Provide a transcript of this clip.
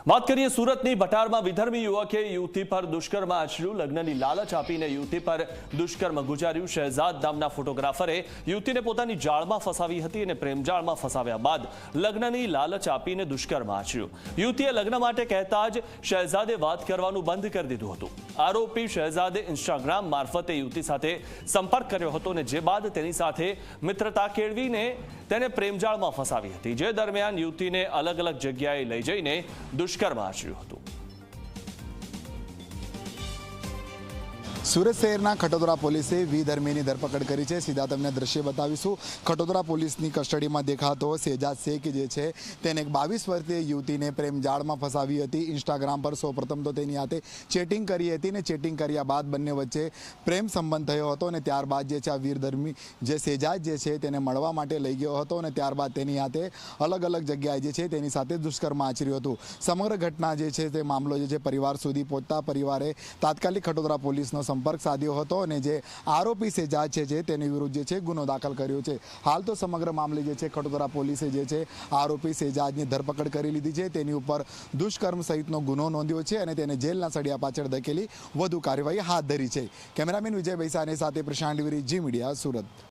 વાત કરીએ સુરતની ભટારમાં વિધર્મી યુવકે યુવતી પર દુષ્કર્મ આચર્યું। લગ્નની લાલચ આપીને યુવતી પર દુષ્કર્મ ગુજાર્યું। શહેજાદ નામના ફોટોગ્રાફરે યુવતીને પોતાની જાળમાં ફસાવી હતી અને પ્રેમજાળમાં ફસાવ્યા બાદ લગ્નની લાલચ આપીને દુષ્કર્મ આચર્યું। યુવતીએ લગ્ન માટે કહેતા જ શહેજાદે વાત કરવાનું બંધ કરી દીધું હતું। આરોપી શહેજાદે ઇન્સ્ટાગ્રામ મારફતે યુવતી સાથે સંપર્ક કર્યો હતો અને જે બાદ તેની સાથે મિત્રતા કેળવીને તેને પ્રેમજાળમાં ફસાવી હતી। જે દરમિયાન યુવતીને અલગ અલગ જગ્યાએ લઈ જઈને દુષ્કર્મ આચર્યું હતું। સુરત શહેરના ખટોદરા પોલીસે વિધર્મીની ધરપકડ કરી છે। સીધા તમને દ્રશ્ય બતાવીશું। ખટોદરા પોલીસની કસ્ટડીમાં દેખાતો શેજાદ શેખ જે છે તેને એક 22 વર્ષીય યુવતીને પ્રેમજાળમાં ફસાવી હતી। ઇન્સ્ટાગ્રામ પર સૌપ્રથમ તો તેની સાથે ચેટિંગ કરી હતી ને ચેટિંગ કર્યા બાદ બંને વચ્ચે પ્રેમ સંબંધ થયો હતો અને ત્યારબાદ જે છે આ વીરધર્મી જે શેજાદ જે છે તેને મળવા માટે લઈ ગયો હતો અને ત્યારબાદ તેની સાથે અલગ અલગ જગ્યાએ જે છે તેની સાથે દુષ્કર્મ આચર્યું હતું। સમગ્ર ઘટના જે છે તે મામલો જે છે પરિવાર સુધી પહોંચતા પરિવારે તાત્કાલિક ખટોદરા પોલીસનો સંપર્ક સાધ્યો હતો અને જે આરોપી શેજાદ છે તેની વિરુદ્ધ જે છે ગુનો દાખલ કર્યો છે। હાલ તો સમગ્ર મામલે જે છે ખટોદરા પોલીસે જે છે આરોપી શેજાદની ધરપકડ કરી લીધી છે। તેની ઉપર દુષ્કર્મ સહિતનો ગુનો નોંધ્યો છે અને તેને જેલના સળિયા પાછળ ધકેલી વધુ કાર્યવાહી હાથ ધરી છે। કેમેરામેન વિજય ભૈસાની સાથે પ્રશાંત વિરી, જી મીડિયા, સુરત।